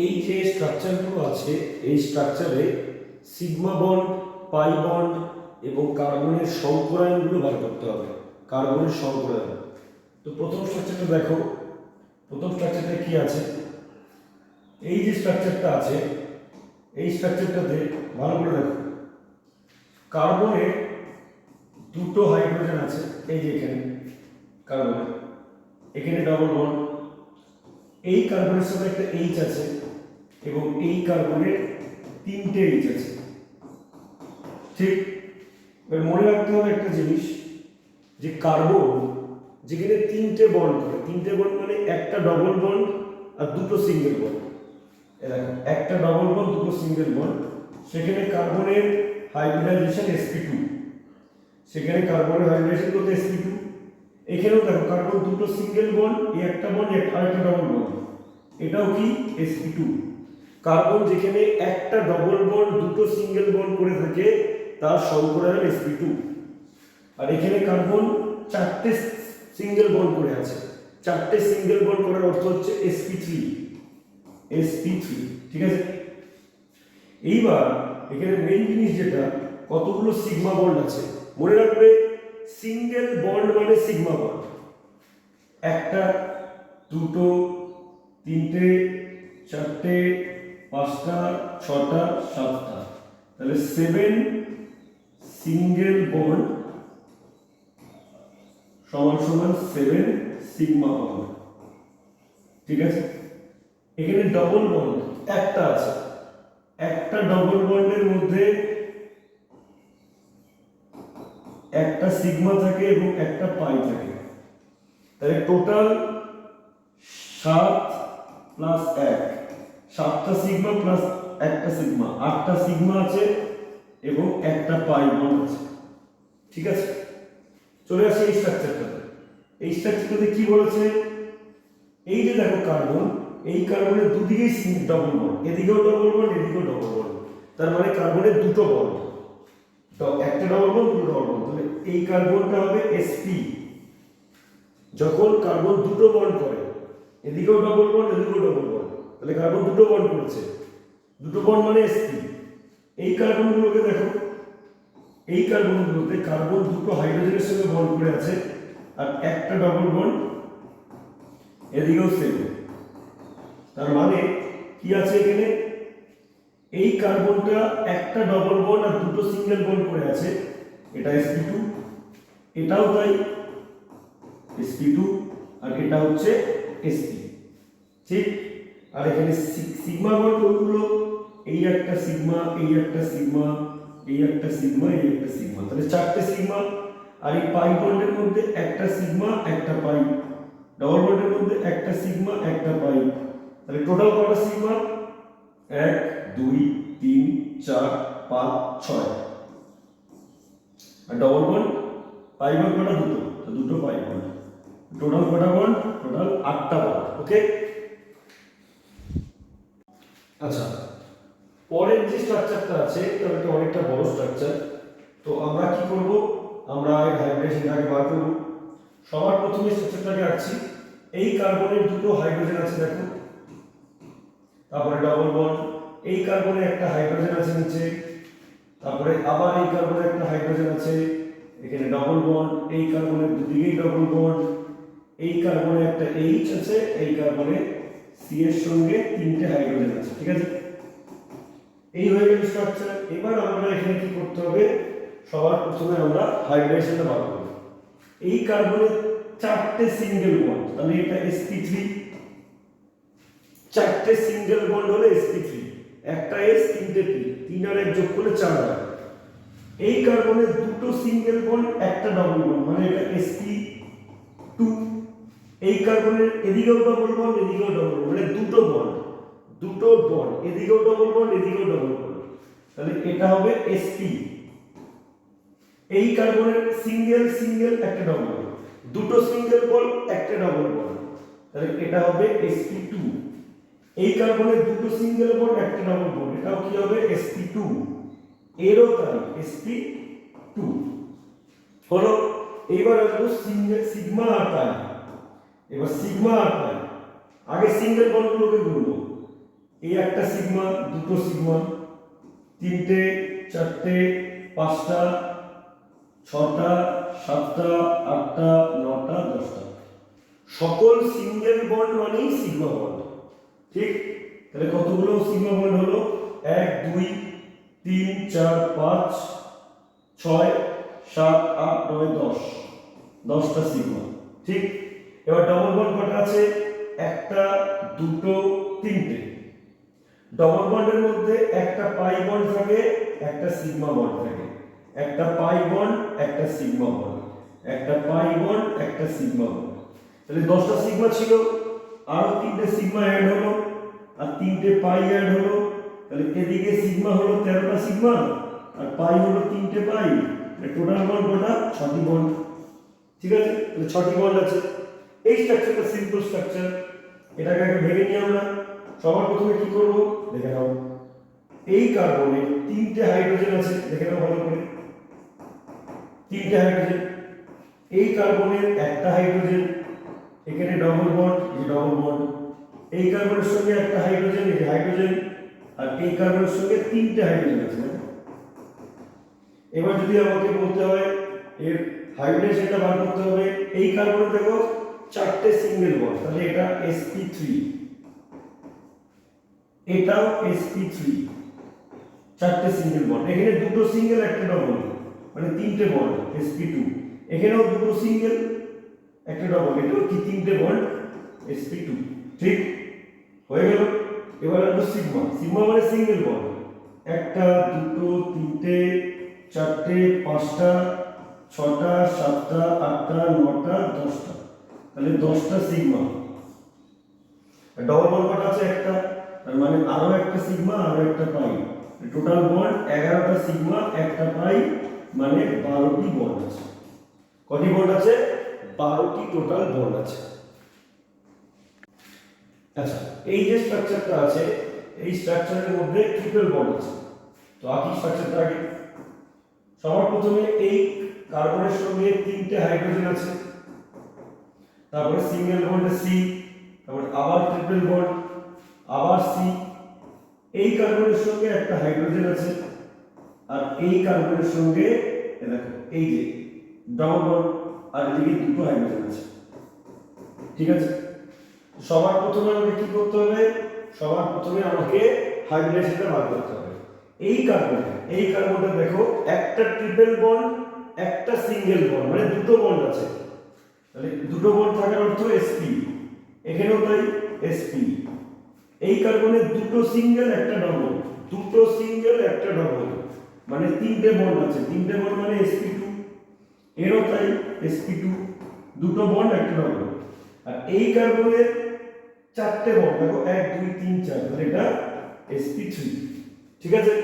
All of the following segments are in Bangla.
এই যে স্ট্রাকচারগুলো আছে এই স্ট্রাকচারে সিগমা বন্ড, পাই বন্ড এবং কার্বনের সংকরায়নগুলো বার করতে হবে। কার্বনের সংকরায়ন। তো প্রথম স্ট্রাকচারটা দেখো, প্রথম স্ট্রাকচারটা কি আছে? এই যে স্ট্রাকচারটা আছে এই স্ট্রাকচারটাতে ভালো করে দেখো, কার্বনের দুটো হাইড্রোজেন আছে। এই যে এখানে কার্বনের, এখানে ডবল বন্ড, এই কার্বনের সাথে একটা এইচ আছে এবং এই কার্বনের তিনটে এইচ আছে। ঠিক, এবার মনে রাখতে হবে একটা জিনিস, যে কার্বন যেখানে তিনটে বন্ড করে, তিনটে বন্ড মানে একটা ডবল বন্ড আর দুটো সিঙ্গেল বন্ড, একটা ডবল বন্ড দুটো সিঙ্গেল বন্ড, সেখানে কার্বনের হাইব্রিডাইজেশন sp2, সেখানে কার্বনের হাইব্রিডাইজেশন করতে sp2। এখানেও দেখো কার্বন দুটো সিঙ্গেল বন্ড, এই একটা বন্ড আর একটা ডবল বন্ড, এটাও কি sp2। কার্বন যেখানে একটা ডবল বন্ড দুটো সিঙ্গেল বন্ড করে থাকে তার সংকরায়ন sp2। আর এখানে কার্বন চারটে সিঙ্গেল বন্ড করে আছে, চারটে সিঙ্গেল বন্ড করার অর্থ হচ্ছে sp3, ঠিক আছে। এইবার এখানে মেইন জিনিস যেটা, কতগুলো সিগমা বন্ড আছে মনে রাখবে। সিঙ্গেল বন্ড মানে সিগমা বন্ড, একটা, দুটো, তিনটে, চারটে, পাঁচটা, ছটা, সাতটা, তাহলে 7 সিঙ্গেল বন্ড সমান সমান 7 সিগমা বন্ড, ঠিক আছে। এখানে ডবল বন্ড একটা আছে, একটা ডবল বন্ডের মধ্যে একটা সিগমা থাকে এবং একটা পাই থাকে, তাহলে টোটাল 7 প্লাস 1, 7টা সিগমা প্লাস একটা সিগমা, 8টা সিগমা আছে এবং একটা পাই বন্ড আছে, ঠিক আছে। চলে আসে এই স্ট্রাকচারটাতে। এই স্ট্রাকচারটাতে কি বলেছে, এই যে দেখো কার্বন, এই কার্বনের দুদিকেই ডবল বন্ড, এদিকেও ডবল বন্ড এদিকেও ডবল বন্ড, তার মানে কার্বনের দুটো বন্ড, তো একটা ডবল বন্ড দুটো ডবল বন্ড, তাহলে এই কার্বনটা হবে sp। যখন কার্বন দুটো বন্ড করে, এদিকেও ডবল বন্ড এদিকেও ডবল বন্ড, তাহলে কার্বন দুটো বন্ড করেছে, দুটো বন্ড মানে sp। এই কার্বনগুলোকে দেখো, এই কার্বনগুলোতে কার্বন দুটো হাইড্রোজেনের সঙ্গে বন্ড করে আছে আর একটা ডবল বন্ড এদিকেও সেম, তার মানে কি আছে এখানে, এই কার্বনটা একটা ডবল বন্ড আর দুটো সিঙ্গেল বন্ড করে আছে, এটা sp2, এটাও তাই sp2, আর এটা হচ্ছে sp, ঠিক। আর এখানে সিগমা বন্ড কোনগুলো, এই একটা সিগমা, এই একটা সিগমা, এই একটা সিগমা, এই একটা সিগমা, তাহলে চারটে সিগমা। আর এই পাই বন্ডের মধ্যে একটা সিগমা একটা পাই, ডবল বন্ডের মধ্যে একটা সিগমা একটা পাই, তাহলে টোটাল কত সিগমা, 1 2 3 4 5 6। আর ডবল বন্ড পাই বন্ড কটা, দুটো, তো দুটো পাই বন্ড, টোটাল কটা বন্ড, টোটাল 8টা বন্ড, ওকে। আচ্ছা, পরের যে স্ট্রাকচারটা আছে এটা অনেকটা বড় স্ট্রাকচার, তো আমরা কি করব, আমরা এর হাইব্রিডেশনটাকে বার করব। সবার প্রথমে স্ট্রাকচারটাকে আঁকছি। এই কার্বনের দুটো হাইড্রোজেন আছে দেখো, তারপরে ডবল বন্ড, এই কার্বনে একটা হাইড্রোজেন আছে নিচে, তারপরে আবার এই কার্বনে একটা হাইড্রোজেন আছে, এখানে ডবল বন্ড, এই কার্বনের দুদিকেই ডবল বন্ড, এই কার্বনে একটা এইচ আছে, এই কার্বনে সি এর সঙ্গে তিনটে হাইড্রোজেন আছে, ঠিক আছে। এই হয়ে গেল স্ট্রাকচার। এবার আমরা এখানে কি করতে হবে, সবার প্রথমে আমরা হাইব্রিডেশনটা বার করব। এই কার্বনের চারটে সিঙ্গেল বন্ড, তাহলে এটা sp3, চারটে সিঙ্গেল বন্ড হলে sp3, একটা s তিনটে p, 3 আর 1 যোগ করলে 4 হয়। এই কার্বনের দুটো সিঙ্গেল বন্ড একটা ডবল বন্ড, মানে এটা sp2। এই কার্বনের এদিকেও ডবল বন্ড এদিকেও ডবল বন্ড, মানে দুটো বন্ড এদিকেও ডবল বন্ড এদিকেও ডবল বন্ড, তাহলে এটা হবে sp। এই কার্বনের সিঙ্গেল সিঙ্গেল একটা ডবল বন্ড, দুটো সিঙ্গেল বন্ড একটা ডবল বন্ড, তাহলে এটা হবে sp2। এই কার্বনের দুটো সিঙ্গেল বন্ড একটা ডবল বন্ড, এটাও কি হবে sp2, এরও তাই sp2 হলো। এইবার আসবো সিগমা আর পাই। এবার সিগমা আর পাই, আগে সিঙ্গেল বন্ডগুলোকে গুনবো, এই একটা সিগমা, দুটো সিগমা, তিনটে, চারটে, পাঁচটা, ছটা, সাতটা, আটটা, নটা, দশটা। সকল সিঙ্গেল বন্ড মানেই সিগমা বন্ড। ঠিক? তাহলে কতগুলো সিগমা বন্ড হলো? 1 2 3 4 5 6 7 8 9 10, 10টা সিগমা। ঠিক? এবার ডবল বন্ড কটা আছে? একটা, দুটো, তিনটে। ডবল বন্ডের মধ্যে একটা পাই বন্ড থাকে, একটা সিগমা বন্ড থাকে। একটা পাই বন্ড, একটা সিগমা বন্ড, একটা পাই বন্ড, একটা সিগমা বন্ড। তাহলে 10টা সিগমা ছিল, আরো তিনটে সিগমা অ্যাড হলো, আর তিনটে পাই অ্যাড হলো। তাহলে এদিকে সিগমা হলো 13টা সিগমা, আর পাই হলো তিনটে পাই। টোটাল বন্ড কটা? 6টি বন্ড। ঠিক আছে? তাহলে 6টি বন্ড আছে। এই স্ট্রাকচারটা সিম্পল স্ট্রাকচার। এটাকে আগে ভেঙে নিই আমরা। সবার প্রথমে কি করব দেখে নাও। এই কার্বনে তিনটে হাইড্রোজেন আছে, দেখে নাও ভালো করে। তিনটে হাইড্রোজেন। এই কার্বনের একটা হাইড্রোজেন, এখানে ডবল বন্ড, এই ডবল বন্ড। এই কার্বনের সঙ্গে একটা হাইড্রোজেন, এই হাইড্রোজেন। আর এই কার্বনের সঙ্গে তিনটে হাইড্রোজেন আছে। এবার যদি আমাকে বলতে হয় এর হাইব্রিডেশনটা বার করতে হবে, এই কার্বনে দেখো চারটে সিঙ্গেল বন্ড, তাহলে এটা sp3, এটাও sp3, চারটে সিঙ্গেল বন্ড। এখানে দুটো সিঙ্গেল, একটা ডবল, মানে তিনটে বন্ড sp2। এখানেও দুটো সিঙ্গেল, একটা ডবল, এটাও কি তিনটে বন্ড sp2। ঠিক হয়ে গেল। এবার আসবো সিগমা। সিগমা মানে সিঙ্গেল বন্ড, একটা, দুটো, তিনটে, চারটে, পাঁচটা, ছটা, সাতটা, আটটা, নটা, 10টা। তাহলে 10টা সিগমা। ডবল বন্ড কটা আছে? একটা, তার মানে আরো একটা সিগমা, আরো একটা পাই। টোটাল বন্ড 11টা সিগমা, একটা পাই, মানে 12টি বন্ড আছে। কটি বন্ড আছে? 12টি টোটাল বন্ড আছে। আচ্ছা, এই যে স্ট্রাকচারটা আছে, এই স্ট্রাকচারের মধ্যে ট্রিপল বন্ড আছে। তো আকি স্ট্রাকচারটা আগে। সবার প্রথমে এই কার্বনের সঙ্গে তিনটে হাইড্রোজেন আছে, তারপরে সিঙ্গেল বন্ডে সি, তারপরে আবার ট্রিপল বন্ড, আবার সি। এই কার্বনের সঙ্গে একটা হাইড্রোজেন আছে, আর এই কার্বনের সঙ্গে দেখো এই যে ডবল বন্ড, আর এদিকে দুটো হাইড্রোজেন আছে। ঠিক আছে? সবার প্রথমে আমাকে কি করতে হবে? সবার প্রথমে আমাকে হাইব্রিডেশনটা বার করতে হবে। এই কার্বনটা দেখো একটা ট্রিপল বন্ড, একটা সিঙ্গেল বন্ড, মানে দুটো বন্ড আছে। তাহলে দুটো বন্ড থাকার অর্থ sp, এখানেও তাই sp। এই কার্বনে দুটো সিঙ্গেল, একটা ডবল, দুটো সিঙ্গেল, একটা ডবল, মানে তিনটে বন্ড আছে। তিনটে বন্ড মানে sp2। এরও তাই sp2, দুটো বন্ড, একটা ডবল। আর এই কার্বনের চারটে বন্ড, দেখো 1 2 3 4, তাহলে এটা sp3। ঠিক আছে?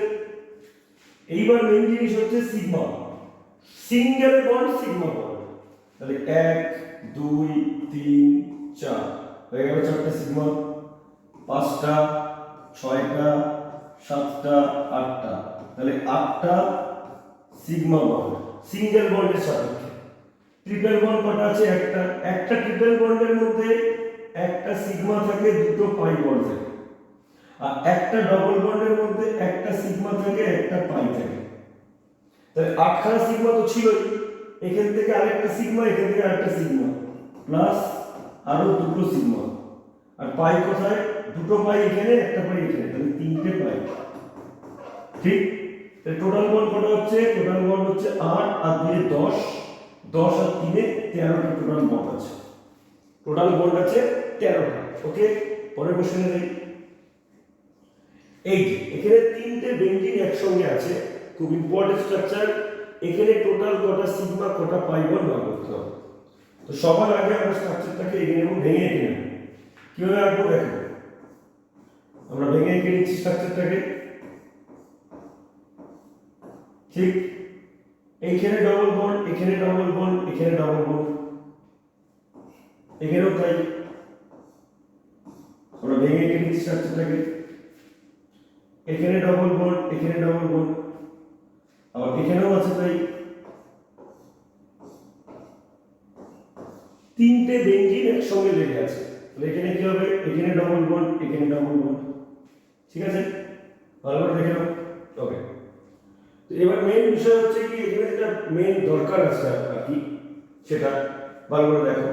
এইবার মেইন জিনিস হচ্ছে sigma, single bond sigma bond. তাহলে 1 2 3 4 হয়ে গেল চারটে সিগমা। 5টা, 6টা, 7টা, 8টা, তাহলে 8টা সিগমা বন্ড সিঙ্গেল বন্ডের সাপেক্ষে। ট্রিপল বন্ড কটা আছে? একটা ট্রিপল বন্ডের মধ্যে একটা সিগমা থাকে, দুটো পাই বন্ড থাকে। আর একটা ডবল বন্ডের মধ্যে একটা সিগমা থাকে, একটা পাই থাকে। তাহলে 8খানা সিগমা তো ছিলই, এখান থেকে আরেকটা সিগমা, এখান থেকে আরেকটা সিগমা, প্লাস আরো দুটো সিগমা। আর পাই কোথায়? দুটো পাই এখানে, একটা পাই এখানে, তাহলে তিনটে পাই। ঠিক? তাহলে টোটাল বন্ড কটা হচ্ছে? টোটাল বন্ড হচ্ছে 8 আর 2 এ 10, 10 আর 3 এ 13টা টোটাল বন্ড আছে। টোটাল বন্ড আছে 13টা। ওকে, পরের কোশ্চেনে যাই। এই যে এখানে তিনটে বেঞ্জিন একসঙ্গে আছে, খুব ইম্পর্টেন্ট স্ট্রাকচার। এখানে টোটাল কটা সিগমা, কটা পাই বন্ড বার করতে হবে। তো সবার আগে আমরা স্ট্রাকচারটাকে এঁকে নেব, ভেঙে এঁকে নেব। কিভাবে আঁকবো দেখো, আমরা ভেঙে এঁকে নিচ্ছি স্ট্রাকচারটাকে। ঠিক, এইখানে ডবল বন্ড, এখানে ডবল বন্ড, এখানে ডবল বন্ড, এখানেও তাই। আমরা ভেঙে এঁকে নিচ্ছি স্ট্রাকচারটাকে। এখানে ডবল বন্ড, এখানে ডবল বন্ড, আবার এখানেও আছে তাই। তিনটে বেঞ্জিন একসঙ্গে লেগে আছে, তাহলে এখানে কি হবে? এখানে ডবল বন্ড, এখানে ডবল বন্ড, ঠিক আছে, ভালো করে দেখে নাও। ওকে, তো এবার মেইন বিষয় হচ্ছে কি এখানে যেটা মেইন দরকার আছে আর কি সেটা ভালো করে দেখো।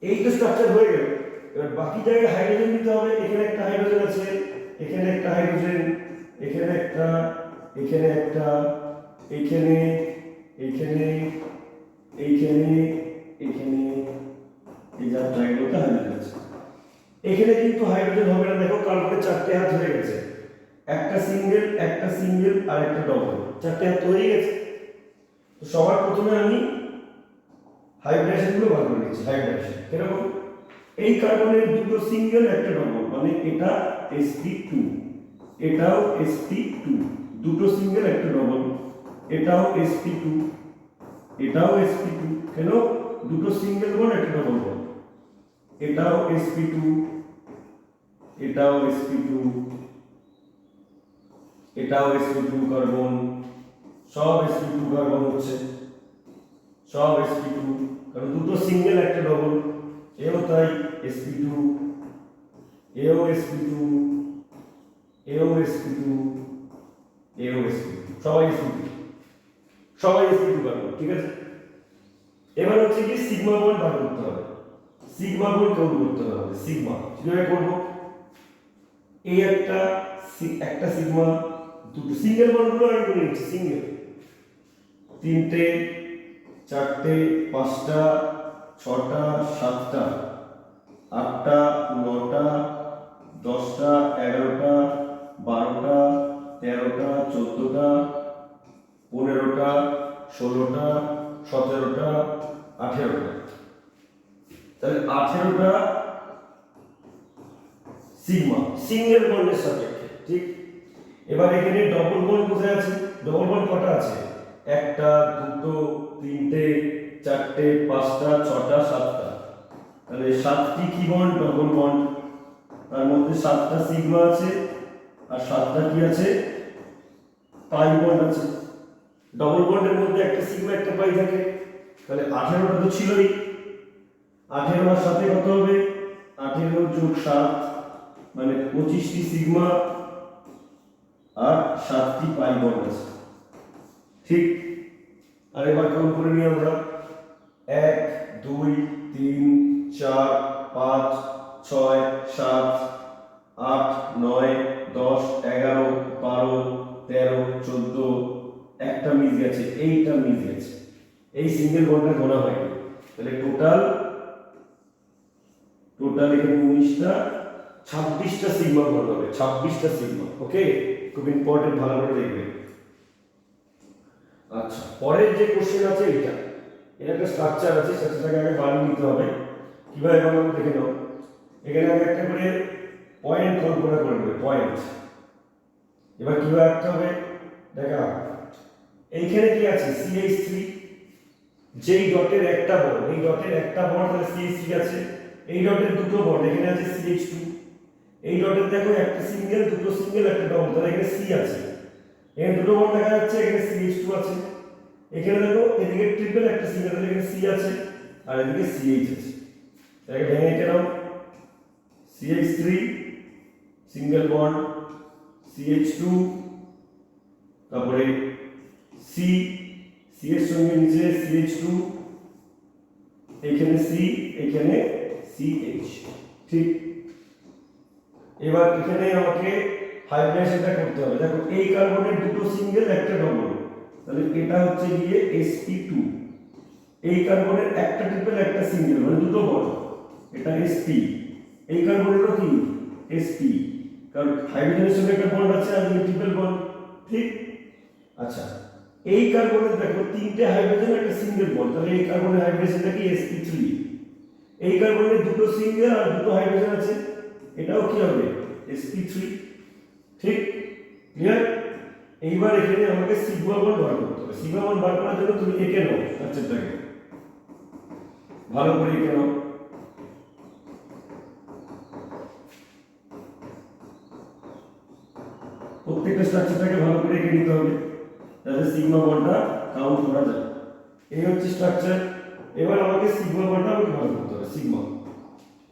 এই তো স্ট্রাকচার হয়ে গেল, এবার বাকি জায়গায় হাইড্রোজেন দিতে হবে। এখানে একটা হাইড্রোজেন আছে, এখানে একটা হাইড্রোজেন, এখানে একটা, এখানে একটা, এইখানে, এইখানে, এইখানে, এইখানে, এই যা জায়গাগুলোতে হাইড্রোজেন আছে। এখানে কিন্তু হাইড্রোজেন হবে না, দেখো কার্বনের 4টে হাত হয়ে গেছে, একটা সিঙ্গেল, একটা সিঙ্গেল আর একটা ডবল, 4টে হাত হয়ে গেছে। তো সবার প্রথমে আমি হাইব্রিডেশনগুলো বার করে নিচ্ছি। হাইব্রিডেশন এরকম, এই কার্বনের দুটো সিঙ্গেল একটা ডবল, মানে এটা sp2, এটাও sp2, দুটো সিঙ্গেল একটা ডবল, এটাও sp2, এটাও sp2, কেন দুটো সিঙ্গেল বন্ড একটা ডবল বন্ড, এটাও sp2, এটাও sp2, এটাও sp2 কার্বন, সব sp2 কার্বন হচ্ছে, সব sp2, কারণ দুটো সিঙ্গেল একটা ডবল, এও তাই sp2, এও sp2, এও sp2, এও sp2, সবাই sp2, সবাই sp2 কার্বন। ঠিক আছে, এবার হচ্ছে কি সিগমা বন্ড বার করতে হবে, সিগমা বন্ড তৈরি করতে হবে। সিগমা কিভাবে করব, এই একটা সিগমা, দুটো সিঙ্গেল বন্ডগুলো আমি করে নিচ্ছি, সিঙ্গেল, 3টে 4টে 5টা 6টা 7টা 8টা 9টা 10টা 11টা 12টা 13টা 14টা 15টা 16টা 17টা 18টা, তাহলে 18টা সিগমা সিঙ্গেল বন্ডের সাপেক্ষে। ঠিক, এবার এখানে ডবল বন্ড কোথায় আছে, ডবল বন্ড কটা আছে, 1টা 2টো 3টে 4টে 5টা 6টা 7টা, তাহলে 7টি কি বন্ড, ডবল বন্ড, তার মধ্যে 7টা সিগমা আছে আর 7টা কি আছে, পাই বন্ড আছে। ডবল বন্ডের মধ্যে একটা সিগমা একটা পাই থাকে, তাহলে 18টা তো ছিলই, 18 আর 7 কত হবে, 18 যোগ 7 মানে 25টি সিগমা আর 7টি পাই বন্ড আছে। ঠিক, আর এবার কাউন্ট করে নিই আমরা, 1 2 3 4 5 6 7 8 9 10 11 12 13 14, একটা মিস গেছে, এইটা মিস গেছে, এই সিঙ্গেল বন্ডটা গোনা হয়নি, তাহলে টোটাল এখানে 19টা 26টা সিগমা বন্ড হবে, 26টা সিগমা। ওকে, খুব ইম্পর্টেন্ট, ভালো করে দেখবে। আচ্ছা, পরের যে কোশ্চেন আছে এটা, এর একটা স্ট্রাকচার আছে, স্ট্রাকচারটাকে আগে বানিয়ে নিতে হবে। কিভাবে বানাবো দেখে নাও। এখানে আমি একটা করে পয়েন্ট কল্পনা করে নেব, পয়েন্ট। এবার কিভাবে আঁকতে হবে দেখা, এইখানে কি আছে CH3, যেই ডটের একটা বন্ড, এই ডটের একটা বন্ড তাহলে CH3 আছে, এই ডটের দুটো বন্ড, এখানে আছে CH2, এই ডটের দেখো একটা সিঙ্গেল দুটো সিঙ্গেল একটা ডবল, তাহলে এখানে C আছে, এখানে দুটো বন্ড দেখা যাচ্ছে, এখানে CH2 আছে, এখানে দেখো এদিকে ট্রিপল একটা সিঙ্গেল, তাহলে এখানে C আছে আর এদিকে CH আছে, এটাকে ভেঙে নিতে নাও, CH3 সিঙ্গেল বন্ড, CH2, তারপরে C, C এর সঙ্গে নিচে CH2, এখানে C, এখানে CH। ঠিক, এবার এখানে আমাকে হাইব্রিডেশনটা করতে হবে। দেখো এই কার্বনের দুটো সিঙ্গেল একটা ডবল, তাহলে এটা হচ্ছে গিয়ে sp2, এই কার্বনের একটা ট্রিপল একটা সিঙ্গেল মানে দুটো বন্ড, এটা sp, এই কার্বনেরও কি sp, কারণ হাইড্রোজেনের সঙ্গে একটা বন্ড আছে আর ট্রিপল বন্ড। ঠিক, আচ্ছা এই কার্বনের দেখো 3টে হাইড্রোজেন একটা সিঙ্গেল বন্ড, তাহলে এই কার্বনের হাইড্রোজেনটা কি sp3, এই কার্বনের দুটো সিঙ্গেল আর দুটো হাইড্রোজেন আছে, এটাও কি হবে sp3। ঠিক, ক্লিয়ার। এইবার এখানে আমাকে সিগমা বন্ড বার করতে হবে। সিগমা বন্ড বার করার জন্য তুমি এঁকে নাও স্ট্রাকচারটাকে, ভালো করে এঁকে নাও। প্রত্যেকটা স্ট্রাকচারটাকে ভালো করে এঁকে নিতে হবে যাতে সিগমা বন্ডটা কাউন্ট করা যায়। এই হচ্ছে স্ট্রাকচার। এবার আমাকে সিগমা বন্ডটা বার করতে হবে। সিগমা,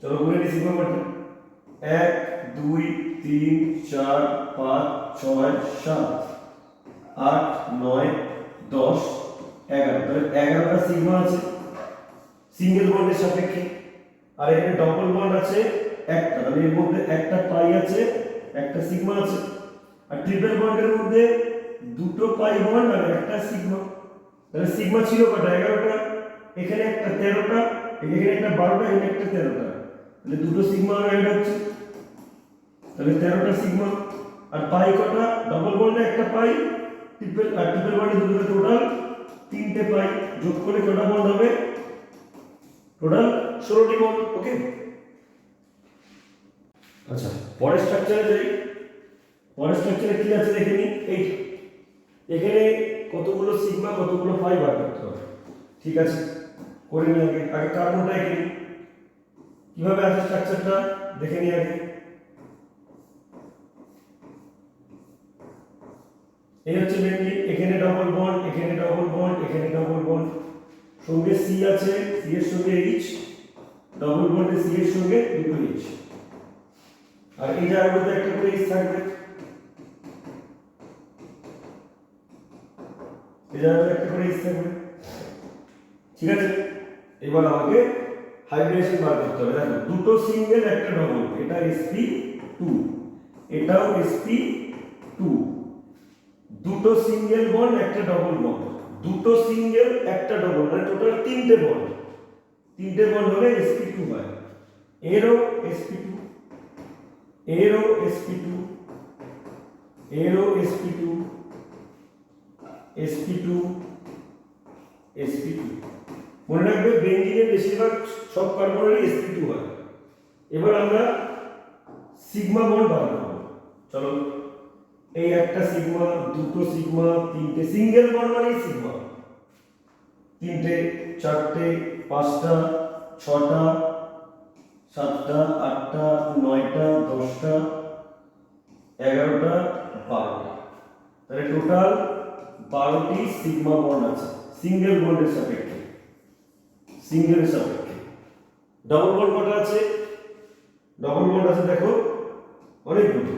চলো বলে নিই সিগমা বন্ডটা, 1 2 3 4 5 6 7 8 9 10 11 তাহলে 11টা সিগমা আছে সিঙ্গেল বন্ডের সাপেক্ষে আর এখানে ডবল বন্ড আছে একটা তাহলে এর মধ্যে একটা পাই আছে একটা সিগমা আছে আর ট্রিপল বন্ডের মধ্যে দুটো পাই বন্ড আর একটা সিগমা তাহলে সিগমা ছিল কত 11টা এখানে একটা 13টা এখানে একটা 12টা এখানে একটা 13টা তাহলে দুটো সিগমা অ্যাড হচ্ছে তাহলে 13টা সিগমা আর পাই কটা ডবল বন্ডে একটা পাই ট্রিপল বন্ডে দুটো টোটাল তিনটে পাই যোগ করে কটা বন্ড হবে টোটাল 16টি বন্ড ওকে আচ্ছা পরের স্ট্রাকচারে যাই পরের স্ট্রাকচারে কি আছে দেখে নিই এই এখানে কতগুলো সিগমা কতগুলো পাই বার করতে হবে ঠিক আছে করে নিই আগে কার্বনটা এঁকে নিই কিভাবে আছে স্ট্রাকচারটা দেখে নিই আগে এই হচ্ছে মেইনলি এখানে ডবল বন্ড এখানে ডবল বন্ড এখানে ডবল বন্ড সঙ্গে সি আছে সি এর সঙ্গে এইচ ডবল বন্ডে সি এর সঙ্গে দুটো এইচ আর এই জায়গাগুলোতে একটা করে এইচ থাকবে এই জায়গাতে একটা করে এইচ থাকবে ঠিক আছে এবার আমাকে হাইব্রিডেশন বার করতে হবে দেখো দুটো সিঙ্গেল একটা ডবল এটা sp2 এটাও sp2 দুটো সিঙ্গেল বন্ড একটা ডবল বন্ড দুটো সিঙ্গেল একটা ডবল মানে টোটাল তিনটে বন্ড হলে sp2 হয় এরও sp2 এরও sp2 এরও sp2 sp2 sp2 মনে রাখবে বেঞ্জিনের বেশিরভাগ সব কার্বনেরই sp2 হয় এবার আমরা সিগমা বন্ড বার করব চলো এই একটা সিগমা দুটো সিগমা তিনটে সিঙ্গেল বন্ড মানে সিগমা তিনটে চারটে পাঁচটা ছটা সাতটা আটটা নয়টা দশটা 11টা 12টা তাহলে টোটাল 12টি সিগমা বন্ড আছে সিঙ্গেল বন্ডের সাপেক্ষে সিঙ্গেলের সাপেক্ষে ডবল বন্ড কটা আছে ডবল বন্ড আছে দেখো অনেকগুলো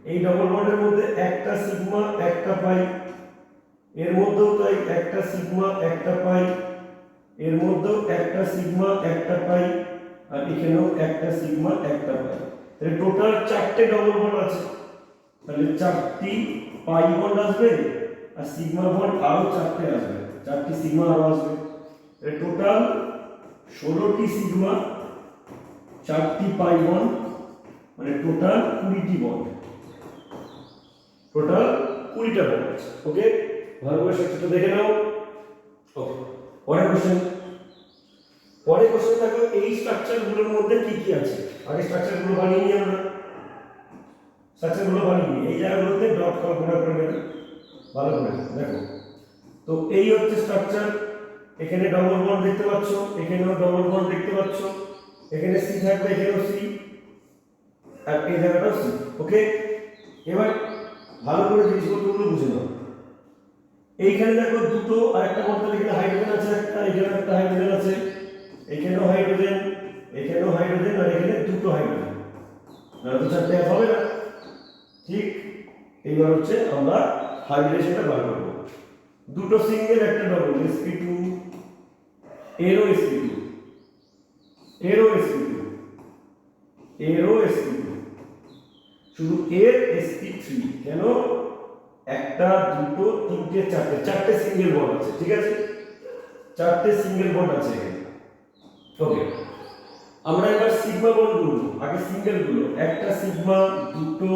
এই ডবল বন্ডের মধ্যে একটা সিগমা একটা পাই এর মধ্যেও তাই একটা সিগমা একটা পাই এর মধ্যেও একটা সিগমা একটা পাই আর এখানেও একটা সিগমা একটা পাই তাহলে টোটাল চারটে ডবল বন্ড আছে তাহলে চারটি পাই বন্ড আসবে আর সিগমা বন্ড আরো চারটে আসবে চারটি সিগমা আরো আসবে তাহলে টোটাল 16টি সিগমা চারটি পাই বন্ড মানে টোটাল 20টি বন্ড টোটাল 20টা বন্ড আছে ওকে ভালো করে স্ট্রাকচারটা দেখে নাও ওকে পরের কোশ্চেন দেখো এই স্ট্রাকচারগুলোর মধ্যে কি কি আছে আগে স্ট্রাকচারগুলো বানিয়ে নিই আমরা এই জায়গাগুলোতে ডট কল্পনা করে নেবে ভালো করে দেখো তো এই হচ্ছে স্ট্রাকচার এখানে ডবল বন্ড দেখতে পাচ্ছ এখানেও ডবল বন্ড দেখতে পাচ্ছ এখানে সি থাকবে এখানেও সি আর এই জায়গাটাও সি ওকে এবার ভালো করে জিনিসপত্রগুলো বুঝে নাও এইখানে দেখো দুটো আর একটা বলতে এখানে হাইড্রোজেন আছে একটা এখানে একটা হাইড্রোজেন আছে এখানেও হাইড্রোজেন আর এখানে দুটো হাইড্রোজেন না তো চারটে হবে না ঠিক এইবার হচ্ছে আমরা হাইব্রিডেশনটা বার করব দুটো সিঙ্গেল একটা ডবল sp2 এরও sp2 শুধু এর sp3 কেন একটা দুটো তিনটে চারটে সিঙ্গেল বন্ড আছে ঠিক আছে চারটে সিঙ্গেল বন্ড আছে এখানে ওকে আমরা এবার সিগমা বন্ড করব আগে সিঙ্গেল গুলো একটা সিগমা দুটো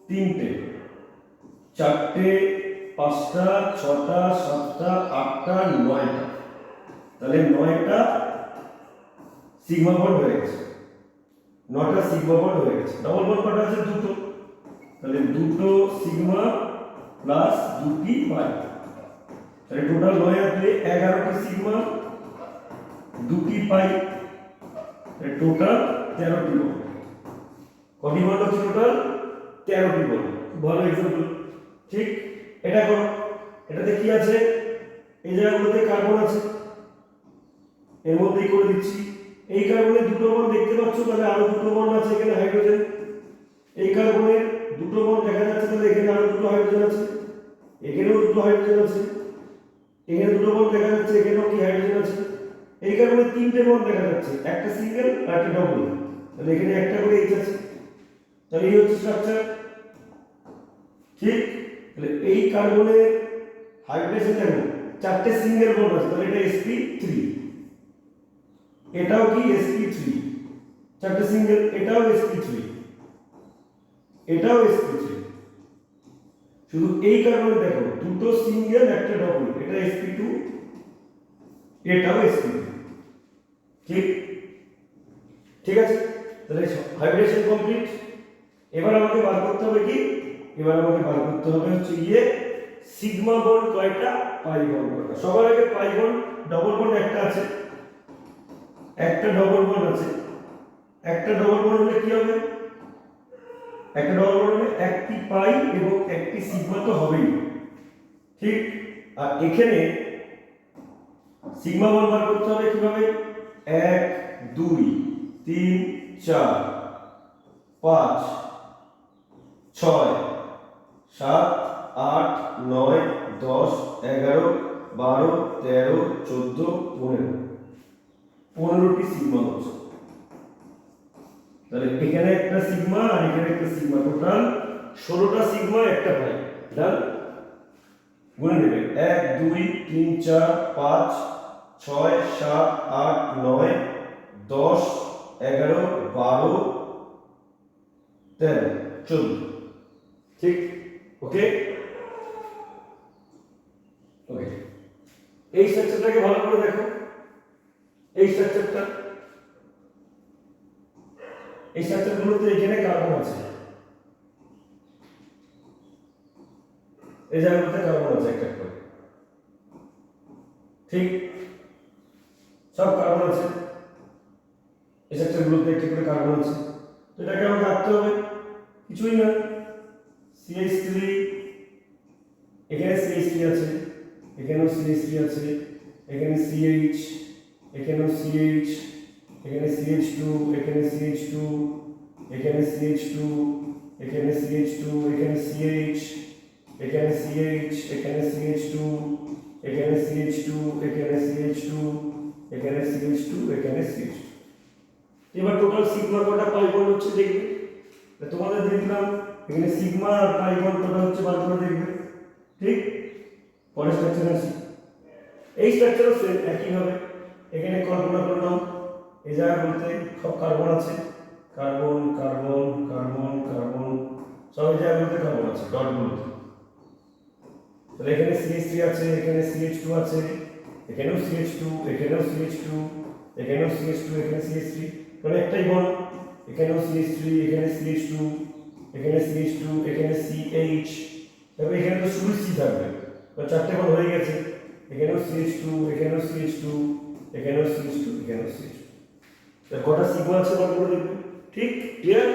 তিনটে চারটে পাঁচটা ছটা সাতটা আটটা নয়টা তাহলে 9টা সিগমা বন্ড হয়ে গেছে 9টা সিগমা বন্ড হয়ে গেছে ডবল বন্ড কটা আছে দুটো তাহলে দুটো সিগমা প্লাস দুটি পাই তাহলে টোটাল 9 আর 2 11টি সিগমা দুটি পাই তাহলে টোটাল 13টি বন্ড কটি বন্ড হচ্ছে টোটাল 13টি বন্ড ভালো एग्जांपल ঠিক এটা করো এটাতে কি আছে এই জায়গাগুলোতে কার্বন আছে এর মধ্যেই করে দিচ্ছি এই কার্বনে দুটো বন্ড দেখতে পাচ্ছ তাহলে আরো দুটো বন্ড আছে এখানে হাইড্রোজেন এই কার্বনের দুটো বন্ড দেখা যাচ্ছে, তাহলে এখানে আরো দুটো হাইড্রোজেন আছে, এখানেও দুটো হাইড্রোজেন আছে, এখানে দুটো বন্ড দেখা যাচ্ছে, এখানেও কি হাইড্রোজেন আছে। এই কার্বনে তিনটে বন্ড দেখা যাচ্ছে, একটা সিঙ্গেল আর একটা ডবল, তাহলে এখানে একটা করে এইচ আছে। তাহলে এই হচ্ছে স্ট্রাকচার, ঠিক। তাহলে এই কার্বনের হাইড্রোজেন দেখো চারটে সিঙ্গেল বন্ড আছে, তাহলে এটা sp3, এটাও কি sp3, চারটে সিঙ্গেল, এটাও sp3, এটাও sp3। শুধু এই কার্বনে দেখো দুটো সিঙ্গেল একটা ডবল, এটা sp2, এটাও sp2, ঠিক। ঠিক আছে, তাহলে হাইব্রিডেশন কমপ্লিট। এবার আমাকে বার করতে হবে কি, এবার আমাকে বার করতে হবে হচ্ছে গিয়ে সিগমা বন্ড কয়টা, পাই বন্ড কয়টা। সবার আগে পাই বন্ড, ডবল বন্ড একটা আছে, একটা ডবল বন্ড আছে, একটা ডবল বন্ড হলে কি হবে, একটা ডবল বন্ড হলে একটি পাই এবং একটি সিগমা তো হবেই, ঠিক। আর এখানে সিগমা বন্ড বার করতে হবে কিভাবে, 1 2 3 4 5 6 7 8 9 10 11 12 13 14 15, 15টি সিগমা হচ্ছে। তাহলে এখানে একটা সিগমা আর এখানে একটা সিগমা, টোটাল 16টা সিগমা একটা পাই। ডান, গুনে নেবে 1 2 3 4 5 6 7 8 9 10 11 12 13 14, ঠিক। ওকে ওকে, এই স্ট্রাকচারটাকে ভালো করে দেখো, এই স্ট্রাকচারটা, এই স্ট্রাকচারগুলোতে এখানে কার্বন আছে, এই জায়গাগুলোতে কার্বন আছে একটা করে, ঠিক। সব কার্বন আছে, এই স্ট্রাকচারগুলোতে একটা করে কার্বন আছে। তো এটাকে আমাকে রাখতে হবে, কিছুই না, CH3, এখানে CH3 আছে, এখানেও CH3 আছে, এখানে CH, এখানেও CH, এখানে CH2, এখানে CH2, এখানে CH2, এখানে CH2, এখানে CH, এখানে CH, এখানে CH2, এখানে CH2, এখানে CH2, এখানে CH2, এখানে CH2। এবার টোটাল সিগমা কটা পাই বন্ড হচ্ছে দেখবে, তোমাদের দেখলাম এখানে সিগমা আর পাই বন্ড কটা হচ্ছে বার করে দেখবে, ঠিক। পরের স্ট্রাকচার আছে, এই স্ট্রাকচারও সেম একই হবে, এখানে কল্পনা করলাম এই জায়গাগুলোতে সব কার্বন আছে, কার্বন কার্বন কার্বন কার্বন, সব এই জায়গাগুলোতে কার্বন আছে ডটগুলোতে। তাহলে এখানে CH3 আছে, এখানে CH2 আছে, এখানেও CH2, এখানেও CH2, এখানেও CH2, এখানে CH3, মানে একটাই বন্ড, এখানেও CH3, এখানে CH2, এখানে CH2, এখানে CH, তবে এখানে তো শুধু C থাকবে, তো চারটে বন্ড হয়ে গেছে, এখানেও CH2, এখানেও CH2, এখানেও CH2, এখানেও CH2। কটা সিগমা আছে বার করে দেখবে, ঠিক। ক্লিয়ার।